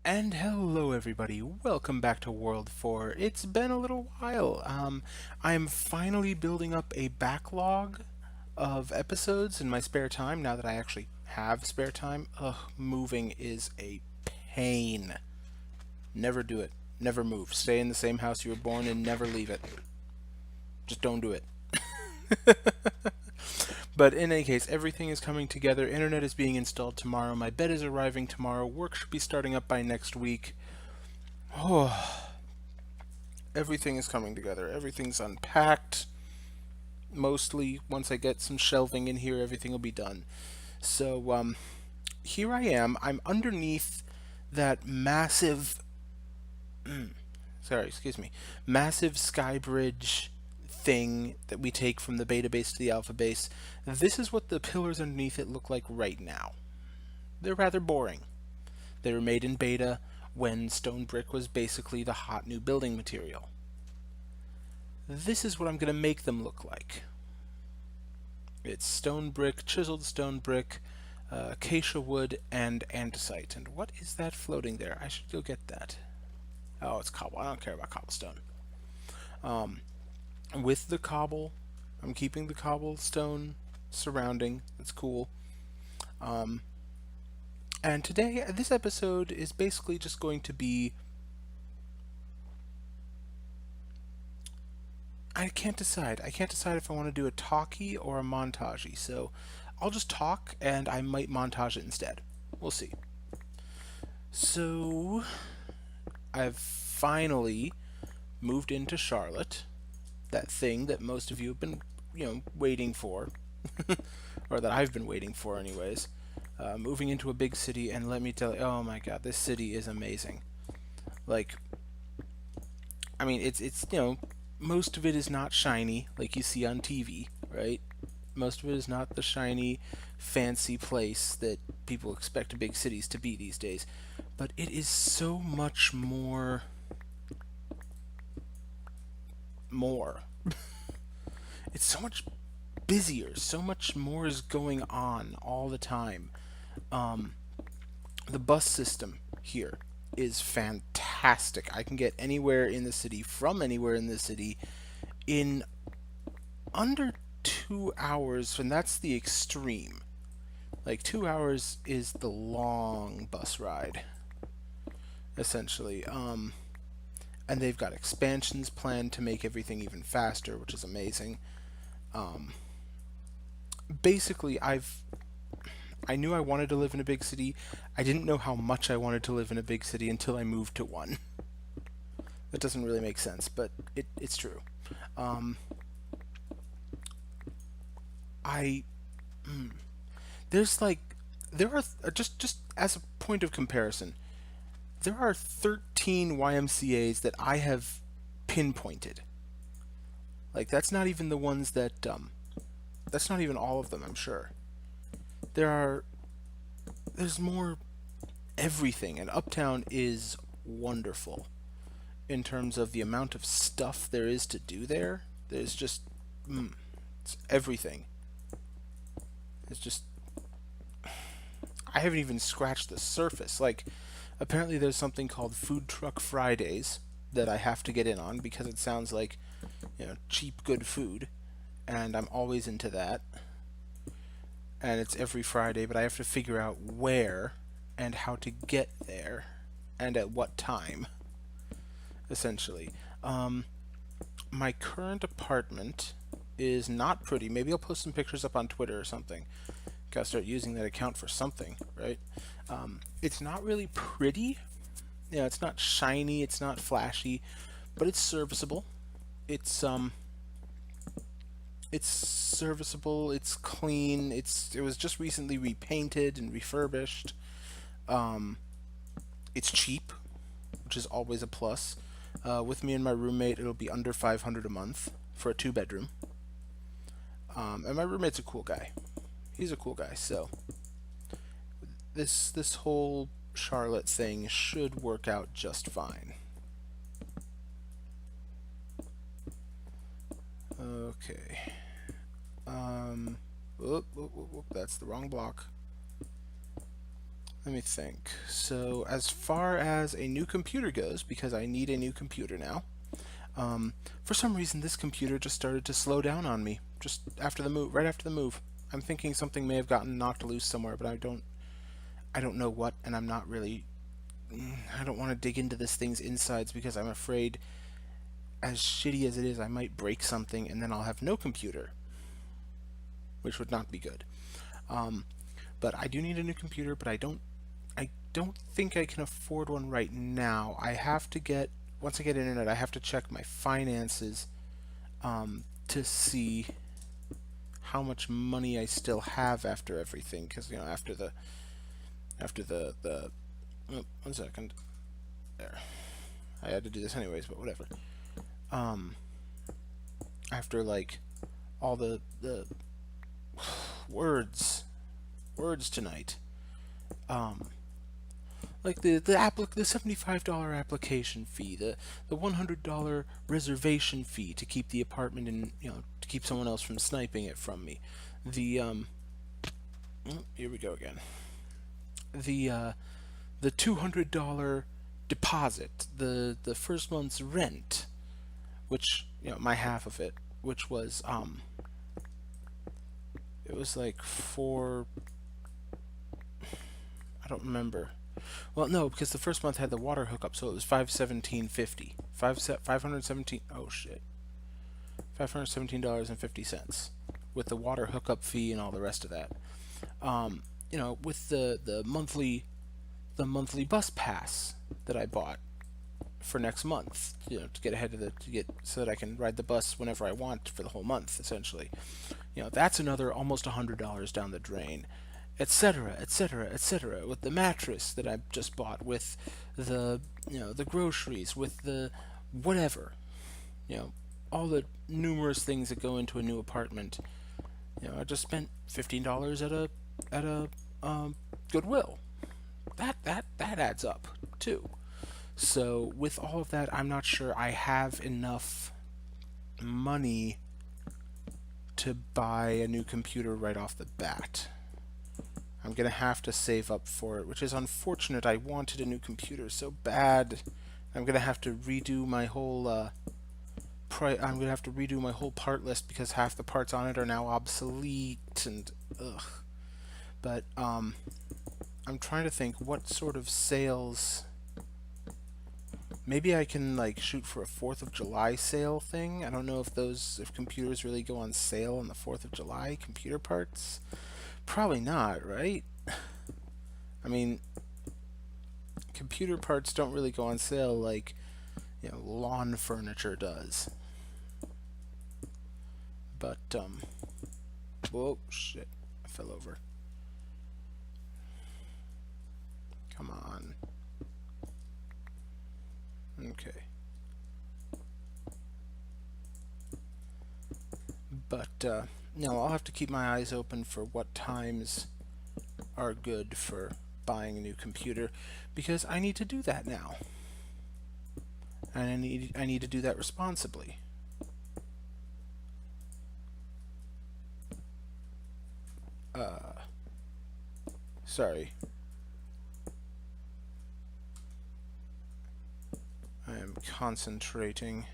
And hello everybody, welcome back to World 4. It's been a little while. I'm finally building up a backlog of episodes in my spare time now that I actually have spare time. Ugh, moving is a pain. Never do it. Never move. Stay in the same house you were born in, never leave it. Just don't do it. But in any case, everything is coming together. Internet is being installed tomorrow. My bed is arriving tomorrow. Work should be starting up by next week. Oh, everything is coming together. Everything's unpacked. Mostly, once I get some shelving in here, everything will be done. So, here I am. I'm underneath that massive, sorry, excuse me, massive sky bridge thing that we take from the beta base to the alpha base. This is what the pillars underneath it look like right now. They're rather boring. They were made in beta when stone brick was basically the hot new building material. This is what I'm going to make them look like. It's stone brick, chiseled stone brick, acacia wood, and andesite. And what is that floating there? I should go get that. Oh, it's cobble. I don't care about cobblestone. Um, with the cobble, I'm keeping the cobblestone surrounding. That's cool. Um, and today, this episode is basically just going to be. I can't decide. I can't decide if I want to do a talkie or a montage. So I'll just talk and I might montage it instead. We'll see. So I've finally moved into Charlotte, that thing that most of you have been, waiting for, or that I've been waiting for, anyways. Moving into a big city, and let me tell you, oh my god, this city is amazing. Like, I mean, it's most of it is not shiny like you see on TV, right? Most of it is not the shiny, fancy place that people expect big cities to be these days. But it is so much more. It's so much busier. So much more is going on all the time. Um, the bus system here is fantastic. I can get anywhere in the city from anywhere in the city in under 2 hours, and that's the extreme. Like 2 hours is the long bus ride, essentially. And they've got expansions planned to make everything even faster, which is amazing. Um, basically, I knew I wanted to live in a big city. I didn't know how much I wanted to live in a big city until I moved to one. That doesn't really make sense, but it's true. Um, I there's like there are just as a point of comparison, there are 13 YMCA's that I have pinpointed. Like that's not even the ones that that's not even all of them, I'm sure. There are there's more everything, and Uptown is wonderful in terms of the amount of stuff there is to do there. There's just it's everything. It's just I haven't even scratched the surface. Like apparently there's something called Food Truck Fridays that I have to get in on because it sounds like, cheap good food, and I'm always into that. And it's every Friday, but I have to figure out where and how to get there and at what time, essentially. Um, my current apartment is not pretty. Maybe I'll post some pictures up on Twitter or something. Gotta start using that account for something, right? It's not really pretty. It's not shiny, it's not flashy, but it's serviceable. It's it's serviceable, it's clean, it was just recently repainted and refurbished. Um, it's cheap, which is always a plus. With me and my roommate, it'll be under 500 a month for a two-bedroom. And my roommate's a cool guy. He's a cool guy, so this whole Charlotte thing should work out just fine. Okay. Whoop, whoop, whoop, whoop. That's the wrong block. Let me think. So, as far as a new computer goes, because I need a new computer now, for some reason this computer just started to slow down on me just after the move, right after the move. I'm thinking something may have gotten knocked loose somewhere, but I don't know what, and I'm not really I don't want to dig into this thing's insides because I'm afraid, as shitty as it is, I might break something and then I'll have no computer, which would not be good. Um, but I do need a new computer, but I don't think I can afford one right now. I have to get Once I get internet, I have to check my finances to see how much money I still have after everything. Because after the oh, 1 second there, I had to do this anyways, but whatever. Um, After like all the words words tonight. Um, like the $75 application fee, the $100 reservation fee to keep the apartment in, to keep someone else from sniping it from me. The Here we go again. The $200 deposit, the first month's rent, which, my half of it, which was it was like four. I don't remember. Well, no, because the first month had the water hookup, so it was 517.50. 517. Oh shit, $517.50 with the water hookup fee and all the rest of that. With the monthly bus pass that I bought for next month, to get ahead of to get so that I can ride the bus whenever I want for the whole month, essentially. That's another almost $100 down the drain, etc., etc., etc. With the mattress that I just bought, with the groceries, with the whatever, you know, all the numerous things that go into a new apartment. I just spent $15 at a Goodwill. That adds up too. So with all of that, I'm not sure I have enough money to buy a new computer right off the bat. I'm gonna have to save up for it, which is unfortunate. I wanted a new computer so bad. I'm gonna have to redo my whole I'm gonna have to redo my whole part list because half the parts on it are now obsolete and ugh. But I'm trying to think what sort of sales. Maybe I can like shoot for a 4th of July sale thing. I don't know if computers really go on sale on the 4th of July, computer parts. Probably not, right? I mean, computer parts don't really go on sale like, lawn furniture does. But whoa, shit. I fell over. Come on. Okay. But no, I'll have to keep my eyes open for what times are good for buying a new computer, because I need to do that now. And I need to do that responsibly. Sorry. I am concentrating.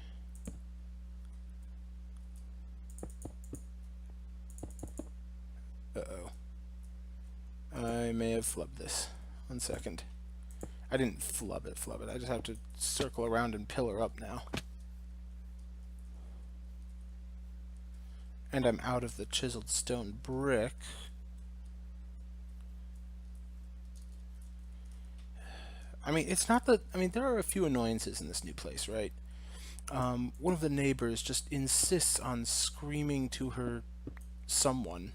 Uh-oh. I may have flubbed this. 1 second. I didn't flub it. I just have to circle around and pillar up now. And I'm out of the chiseled stone brick. I mean, it's not that. I mean, there are a few annoyances in this new place, right? One of the neighbors just insists on screaming to her someone,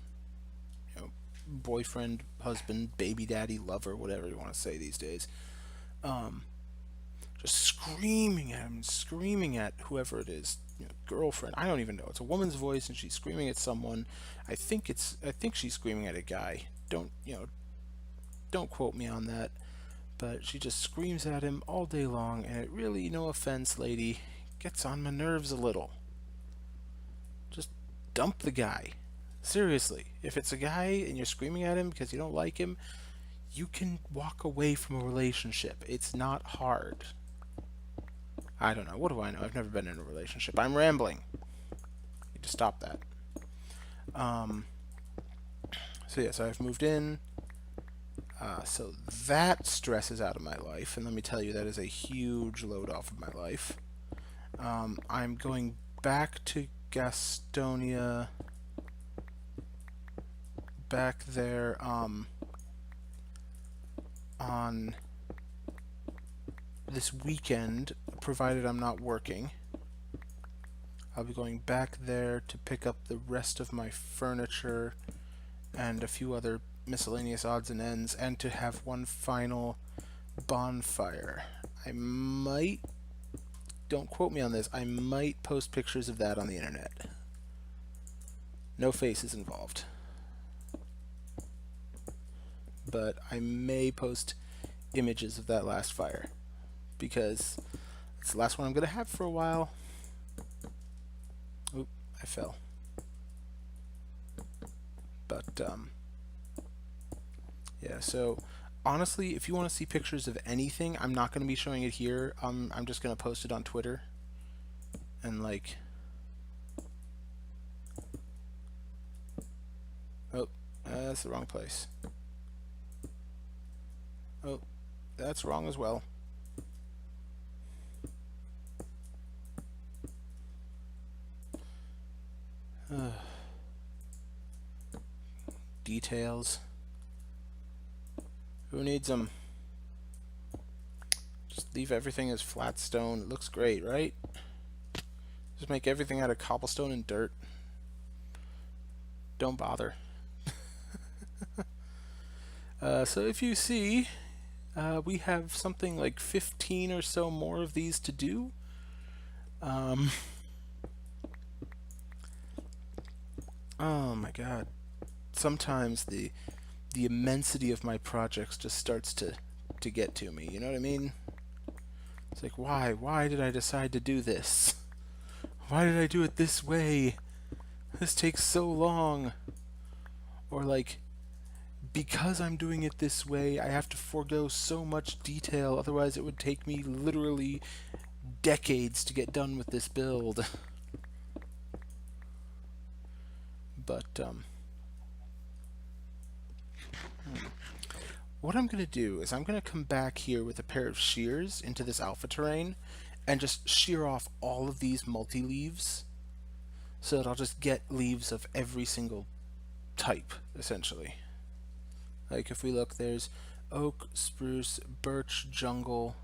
boyfriend, husband, baby daddy, lover, whatever you want to say these days. Just screaming at him, screaming at whoever it is, girlfriend. I don't even know. It's a woman's voice, and she's screaming at someone. I think she's screaming at a guy. Don't quote me on that. But she just screams at him all day long, and it really, no offense, lady, gets on my nerves a little. Just dump the guy. Seriously, if it's a guy and you're screaming at him because you don't like him, you can walk away from a relationship. It's not hard. I don't know. What do I know? I've never been in a relationship. I'm rambling. Need to stop that. Um, so yeah, so I've moved in. So that stress is out of my life, and let me tell you, that is a huge load off of my life. I'm going back to Gastonia, back there on this weekend, provided I'm not working. I'll be going back there to pick up the rest of my furniture and a few other miscellaneous odds and ends, and to have one final bonfire. I might, don't quote me on this, I might post pictures of that on the internet. No faces involved. But I may post images of that last fire, because it's the last one I'm going to have for a while. Oop, I fell. But, yeah, so honestly, if you want to see pictures of anything, I'm not going to be showing it here. I'm just going to post it on Twitter. And, like... Oh, that's the wrong place. Oh, that's wrong as well. Details. Who needs them? Just leave everything as flat stone. It looks great, right? Just make everything out of cobblestone and dirt. Don't bother. So if you see, we have something like 15 or so more of these to do. Oh my god. Sometimes the immensity of my projects just starts to get to me, you know what I mean? It's like, why did I decide to do this? Why did I do it this way? This takes so long. Or like, because I'm doing it this way, I have to forego so much detail, otherwise it would take me literally decades to get done with this build. But, what I'm going to do is I'm going to come back here with a pair of shears into this alpha terrain and just shear off all of these multi-leaves so that I'll just get leaves of every single type, essentially. Like if we look, there's oak, spruce, birch, jungle.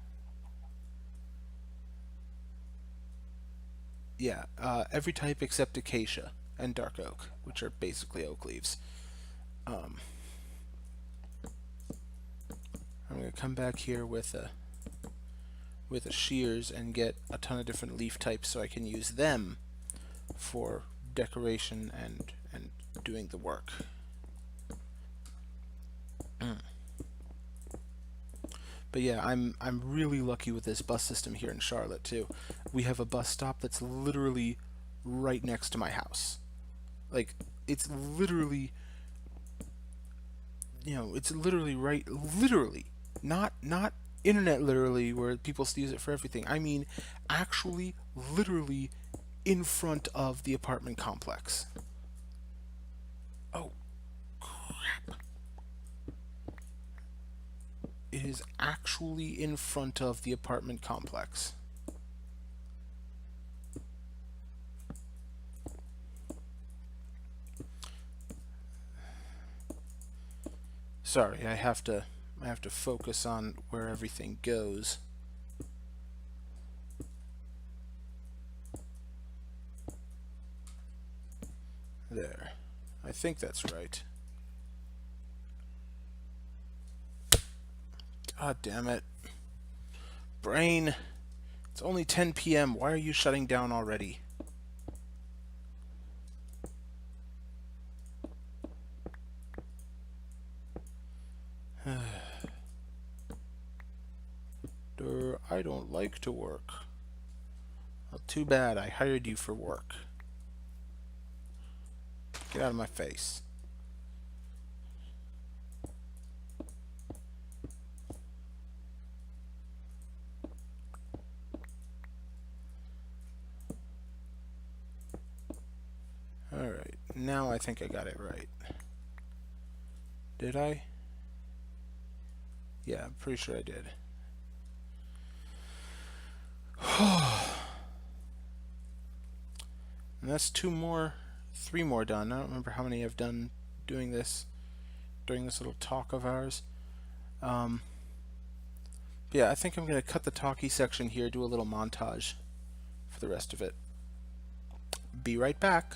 Yeah, every type except acacia and dark oak, which are basically oak leaves. I'm going to come back here with a shears and get a ton of different leaf types so I can use them for decoration and doing the work. But yeah, I'm really lucky with this bus system here in Charlotte too. We have a bus stop that's literally right next to my house. Like, it's literally, you know, it's literally right, literally, not internet literally where people use it for everything. I mean, actually, literally in front of the apartment complex. Oh, crap. It is actually in front of the apartment complex. Sorry, I have to focus on where everything goes. There. I think that's right. God damn it. Brain, it's only 10 p.m. Why are you shutting down already? I don't like to work. Well, too bad. I hired you for work. Get out of my face. now I think I got it right. Did I? Yeah, I'm pretty sure I did. And that's three more done. I don't remember how many I've done doing this during this little talk of ours. Yeah, I think I'm going to cut the talky section here, do a little montage for the rest of it. Be right back.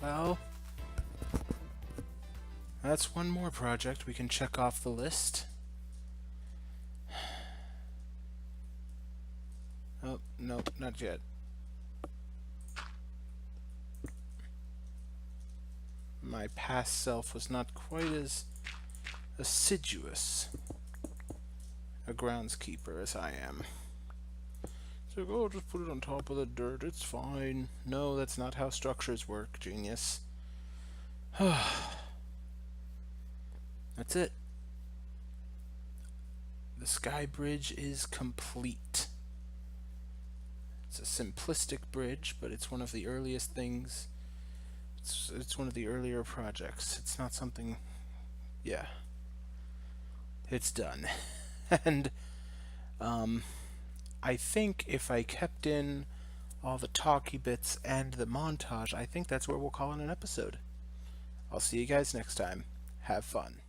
Well, that's one more project we can check off the list. Oh, no, not yet. My past self was not quite as assiduous a groundskeeper as I am. So, oh, just put it on top of the dirt, it's fine. No, that's not how structures work, genius. That's it. The Sky Bridge is complete. It's a simplistic bridge, but it's one of the earliest things. It's one of the earlier projects. It's not something... Yeah. It's done. And, I think if I kept in all the talky bits and the montage, I think that's where we'll call it an episode. I'll see you guys next time. Have fun.